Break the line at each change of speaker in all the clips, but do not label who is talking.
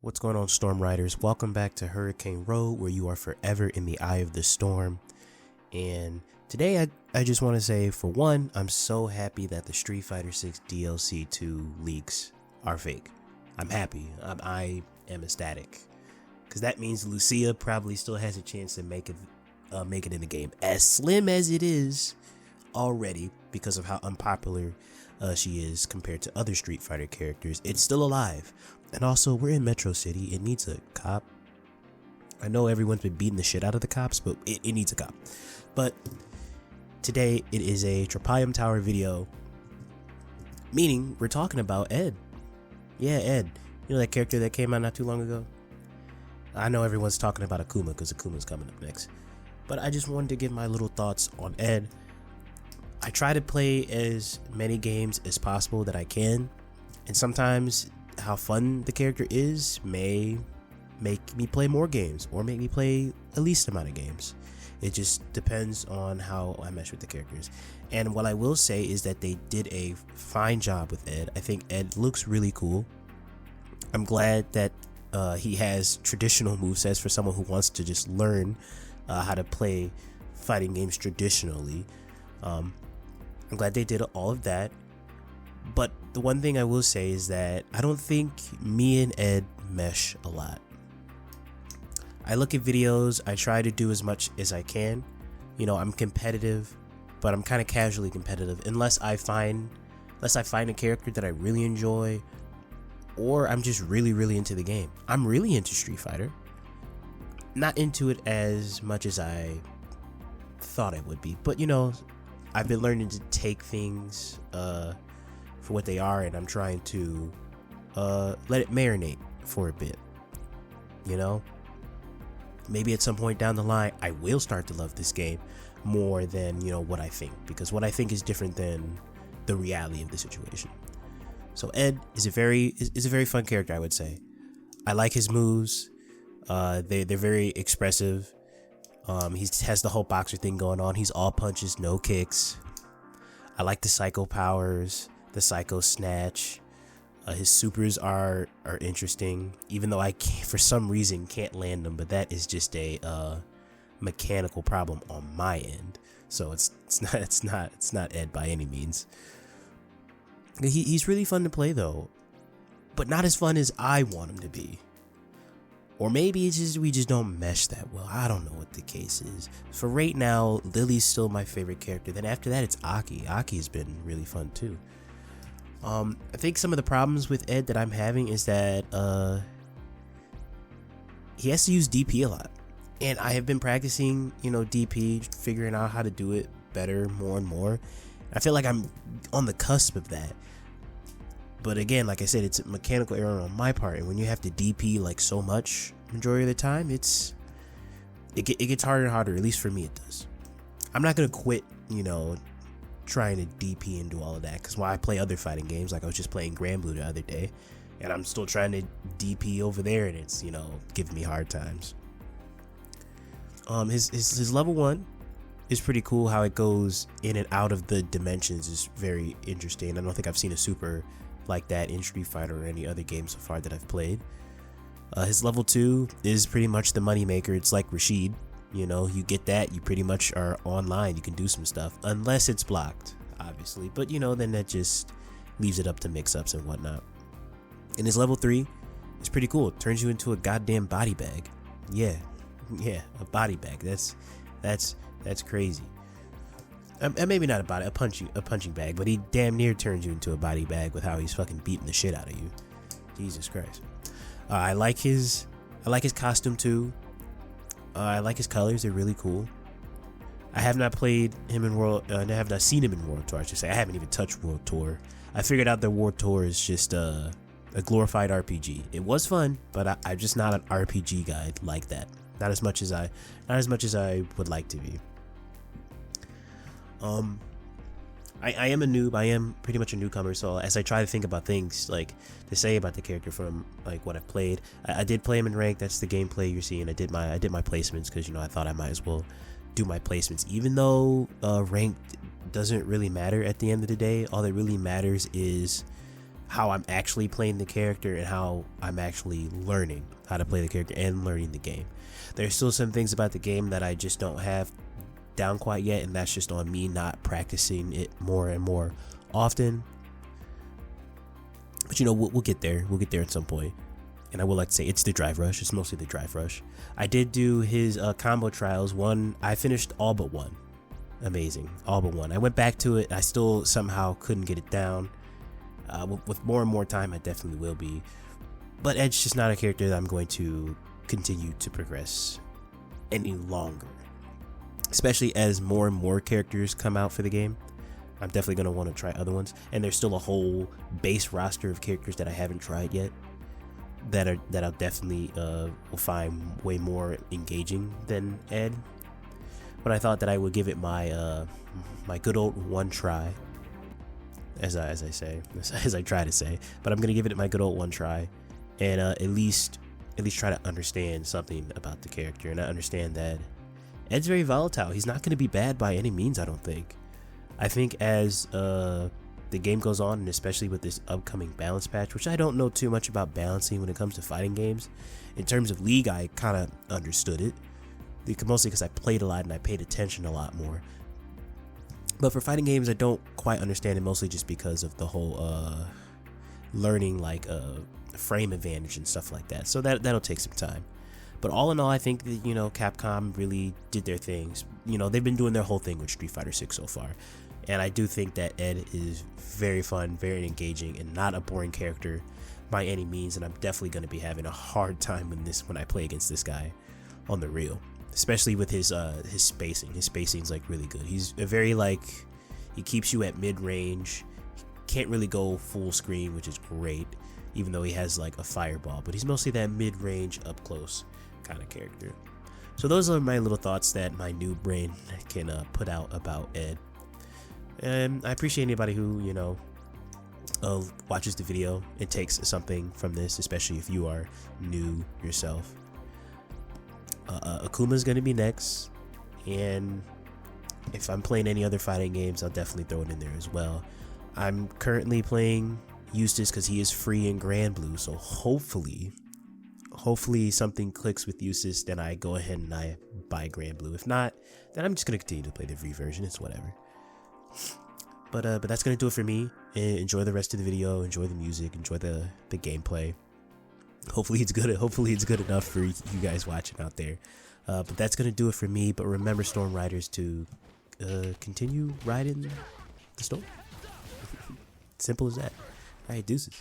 What's going on, Storm Riders? Welcome back to Hurricane Road, where you are forever in the eye of the storm. And today I just want to say, for one, I'm so happy that the Street Fighter 6 DLC 2 leaks are fake. I'm happy. I am ecstatic. Because that means Lucia probably still has a chance to make it in the game. As slim as it is already, because of how unpopular she is compared to other Street Fighter characters, it's still alive. And also, we're in Metro City. It needs a cop. I know everyone's been beating the shit out of the cops, but it needs a cop. But today, it is a Trophaeum Tower video, meaning we're talking about Ed. Yeah, Ed. You know that character that came out not too long ago? I know everyone's talking about Akuma because Akuma's coming up next. But I just wanted to give my little thoughts on Ed. I try to play as many games as possible that I can, and sometimes how fun the character is may make me play more games or make me play the least amount of games. It just depends on how I mesh with the characters. And what I will say is that they did a fine job with Ed. I think Ed looks really cool. I'm glad that he has traditional movesets for someone who wants to just learn how to play fighting games traditionally. I'm glad they did all of that. But the one thing I will say is that I don't think me and Ed mesh a lot. I look at videos, I try to do as much as I can. You know, I'm competitive, but I'm kind of casually competitive unless I find a character that I really enjoy, or I'm just really into the game. I'm really into Street Fighter. Not into it as much as I thought I would be, but you know, I've been learning to take things for what they are, and I'm trying to let it marinate for a bit. You know, maybe at some point down the line I will start to love this game more than, you know, what I think, because what I think is different than the reality of the situation. So Ed is a very fun character, I would say. I like his moves. They're very expressive. He has the whole boxer thing going on. He's all punches, no kicks. I like the psycho powers, the psycho snatch. His supers are interesting, even though I for some reason can't land them, but that is just a mechanical problem on my end. So it's not Ed by any means. He's really fun to play though, but not as fun as I want him to be. Or maybe it's just we just don't mesh that well. I don't know what the case is. For right now, Lily's still my favorite character. Then after that, it's Aki. Aki's been really fun too. I think some of the problems with Ed that I'm having is that he has to use DP a lot. And I have been practicing, you know, DP, figuring out how to do it better more and more. I feel like I'm on the cusp of that. But again, like I said, it's a mechanical error on my part, and when you have to DP like so much majority of the time, it gets harder and harder. At least for me, it does. I'm not gonna quit, you know, trying to DP and do all of that, because while I play other fighting games, like I was just playing Grand Blue the other day, and I'm still trying to DP over there, and it's, you know, giving me hard times. His level 1 is pretty cool. How it goes in and out of the dimensions is very interesting. I don't think I've seen a super like that in Street Fighter or any other game so far that I've played. His level 2 is pretty much the money maker. It's like Rashid, you know, you get that, you pretty much are online, you can do some stuff, unless it's blocked, obviously, but you know, then that just leaves it up to mix-ups and whatnot. And his level 3 is pretty cool. It turns you into a goddamn body bag. Yeah, a body bag. That's crazy. Maybe not a punching bag, but he damn near turns you into a body bag with how he's fucking beating the shit out of you. Jesus Christ. I like his costume too. I like his colors; they're really cool. I have not played him in World. I have not seen him in World Tour. I should say I haven't even touched World Tour. I figured out that World Tour is just a glorified RPG. It was fun, but I'm just not an RPG guy like that. Not as much as I would like to be. I am a noob. I am pretty much a newcomer, so as I try to think about things like to say about the character from like what I've played, I did play him in ranked. That's the gameplay you're seeing. I did my placements because, you know, I thought I might as well do my placements, even though ranked doesn't really matter at the end of the day. All that really matters is how I'm actually playing the character and how I'm actually learning how to play the character and learning the game. There's still some things about the game that I just don't have down quite yet, and that's just on me not practicing it more and more often. But you know, we'll get there. We'll get there at some point. And I would like to say it's the drive rush. It's mostly the drive rush. I did do his combo trials. One, I finished all but one. Amazing, all but one. I went back to it. I still somehow couldn't get it down. With more and more time, I definitely will be. But Ed's just not a character that I'm going to continue to progress any longer. Especially as more and more characters come out for the game. I'm definitely going to want to try other ones. And there's still a whole base roster of characters that I haven't tried yet. That I'll definitely will find way more engaging than Ed. But I thought that I would give it my my good old one try. As I try to say, but I'm gonna give it my good old one try, and at least try to understand something about the character, and I understand that Ed's very volatile. He's not gonna be bad by any means, I don't think. I think as the game goes on, and especially with this upcoming balance patch, which I don't know too much about balancing when it comes to fighting games. In terms of League, I kind of understood it, mostly because I played a lot and I paid attention a lot more. But for fighting games, I don't quite understand it, mostly just because of the whole learning like frame advantage and stuff like that. So that'll take some time. But all in all, I think that, you know, Capcom really did their things. You know, they've been doing their whole thing with Street Fighter 6 so far. And I do think that Ed is very fun, very engaging, and not a boring character by any means. And I'm definitely going to be having a hard time when I play against this guy on the real. Especially with his spacing. His spacing's like really good. He's a very he keeps you at mid range. Can't really go full screen, which is great, even though he has like a fireball. But he's mostly that mid range, up close kind of character. So those are my little thoughts that my new brain can put out about Ed. And I appreciate anybody who, you know, watches the video and takes something from this, especially if you are new yourself. Akuma's gonna be next, and if I'm playing any other fighting games, I'll definitely throw it in there as well. I'm currently playing Eustace because he is free in Grand Blue, so hopefully something clicks with Eustace, then I go ahead and I buy Grand Blue. If not, then I'm just gonna continue to play the free version. It's whatever. But that's gonna do it for me. Enjoy the rest of the video. Enjoy the music. Enjoy the gameplay. Hopefully it's good. Hopefully it's good enough for you guys watching out there. But that's gonna do it for me. But remember, Storm Riders, to continue riding the storm. Simple as that. All right, deuces.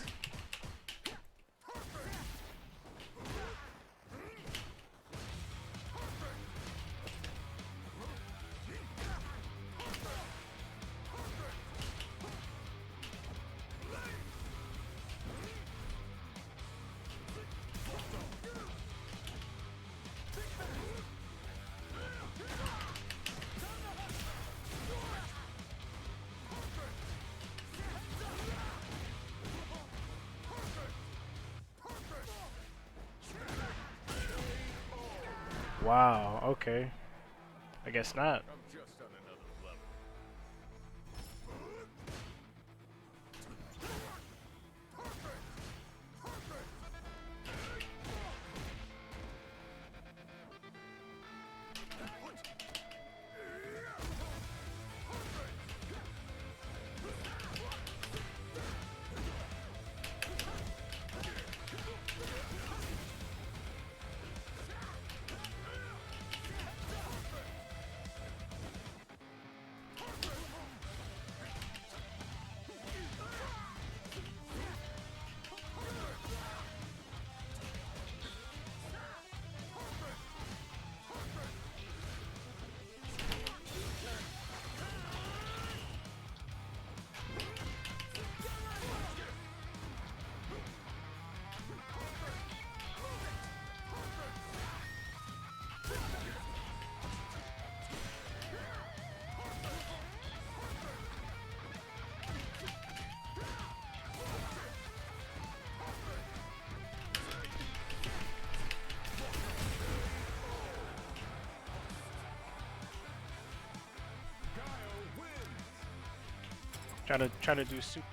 Wow, okay. I guess not. Try to do super.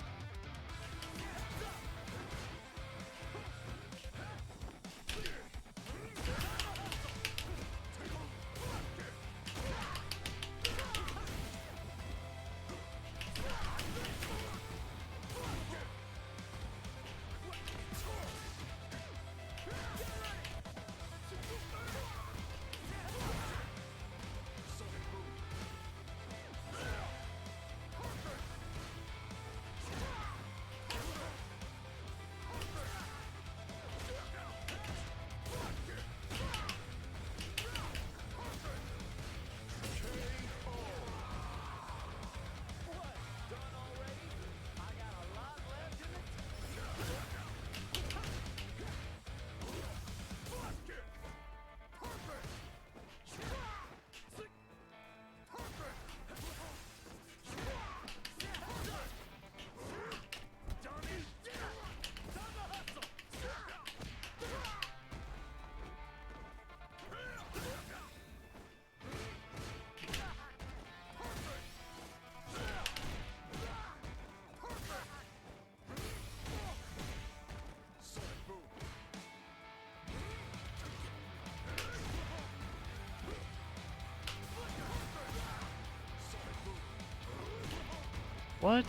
What?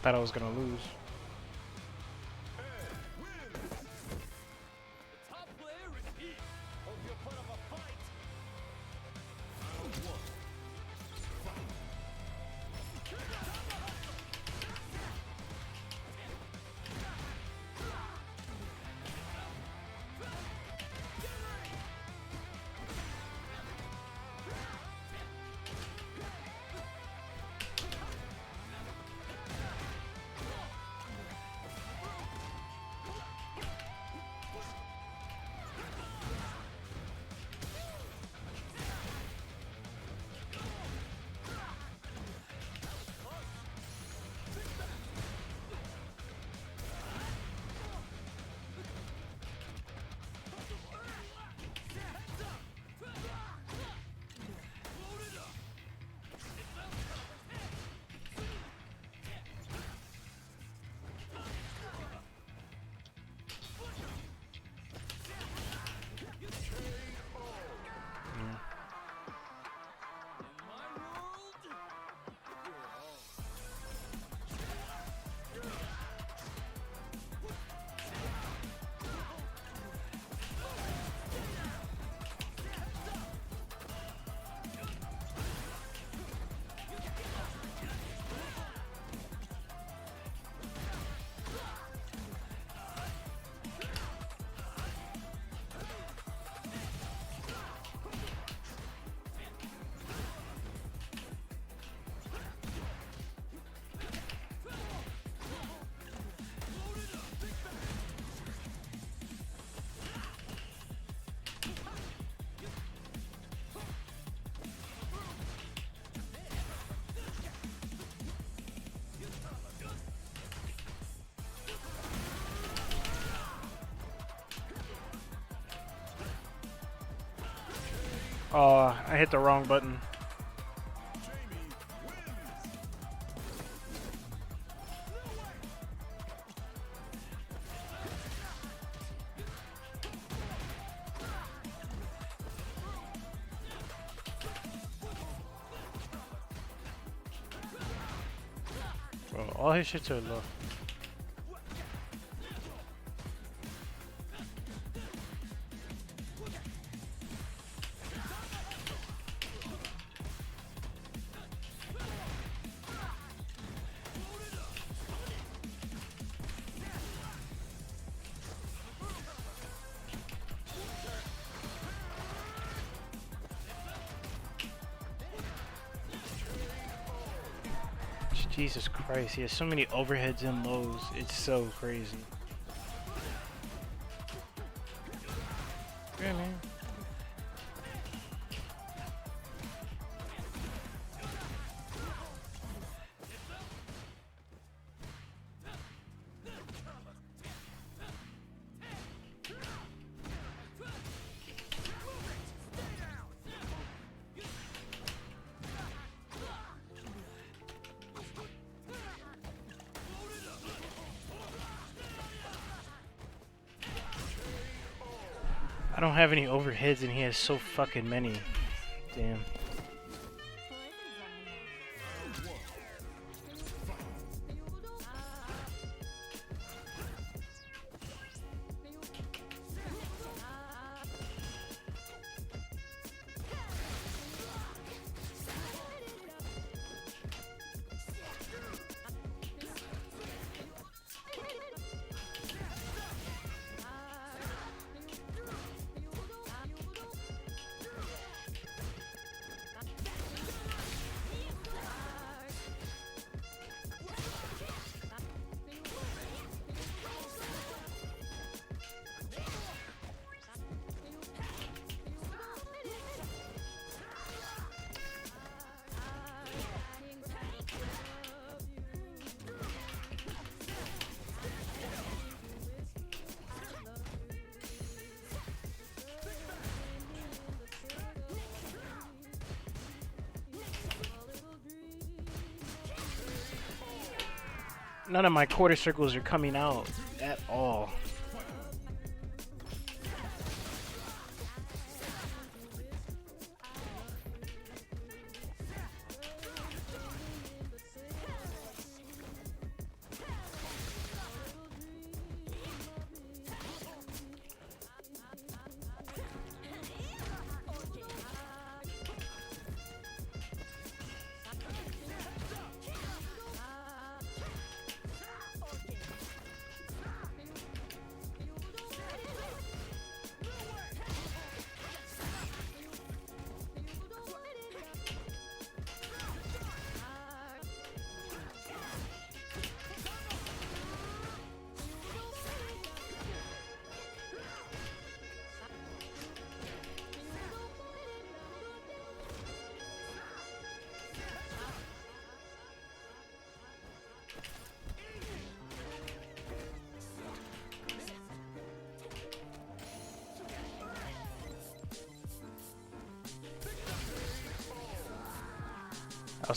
Thought I was gonna lose. Oh, I hit the wrong button. Bro, all his shits are low. Jesus Christ, he has so many overheads and lows. It's so crazy. Yeah, man. I don't have any overheads and he has so fucking many. Damn. None of my quarter circles are coming out at all.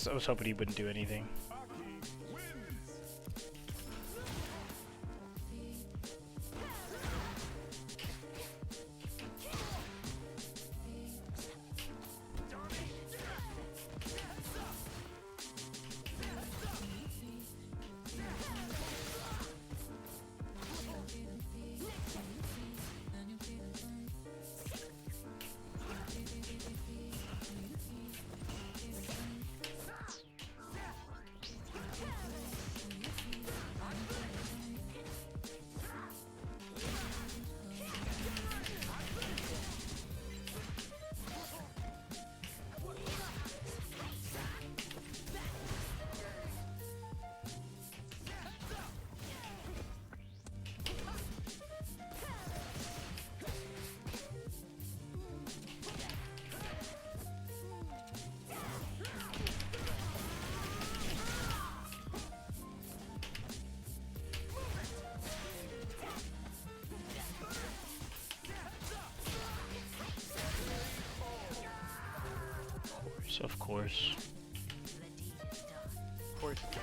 I was hoping he wouldn't do anything. Of course. Of course.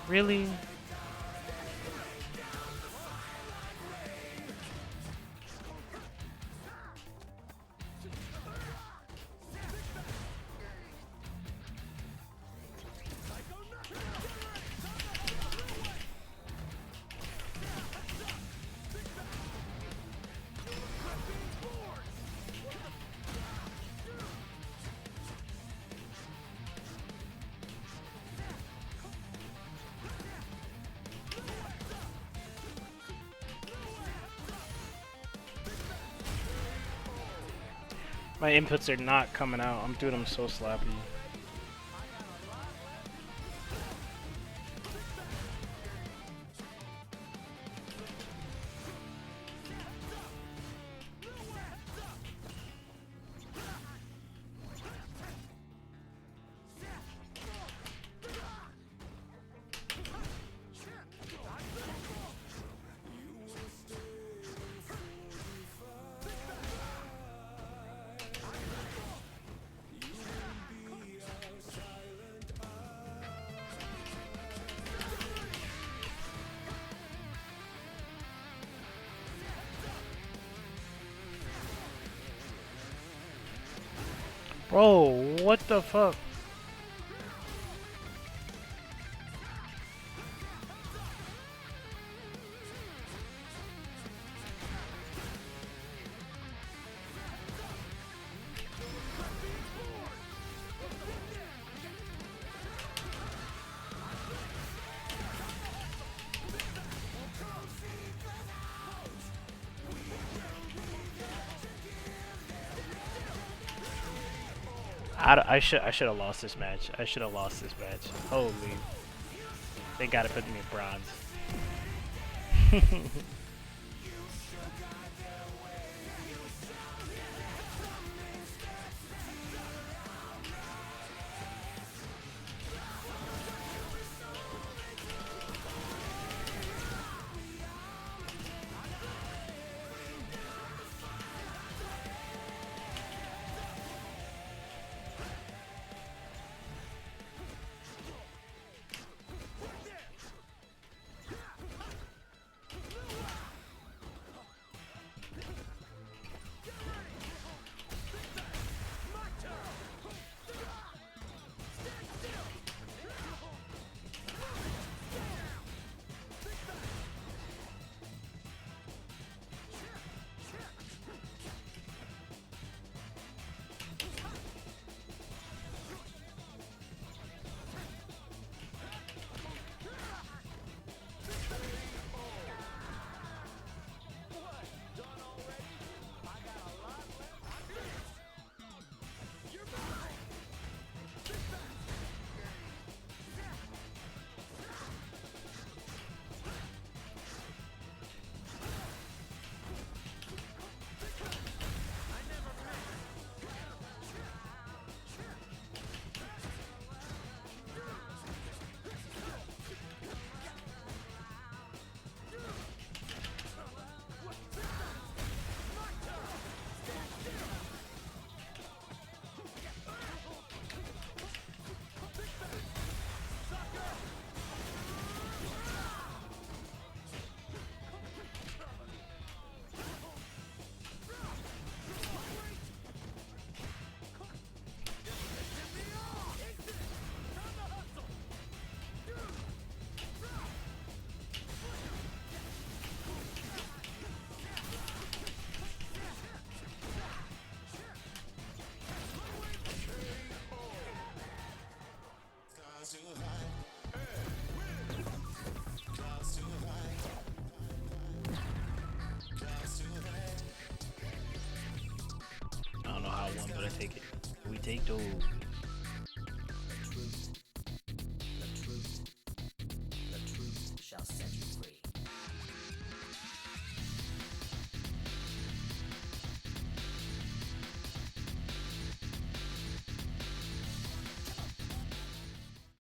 Really? My inputs are not coming out. I'm so sloppy. Bro, what the fuck? I should have lost this match. I should have lost this match. Holy. They gotta put me in bronze. I don't know how I won, but I take it. We take those.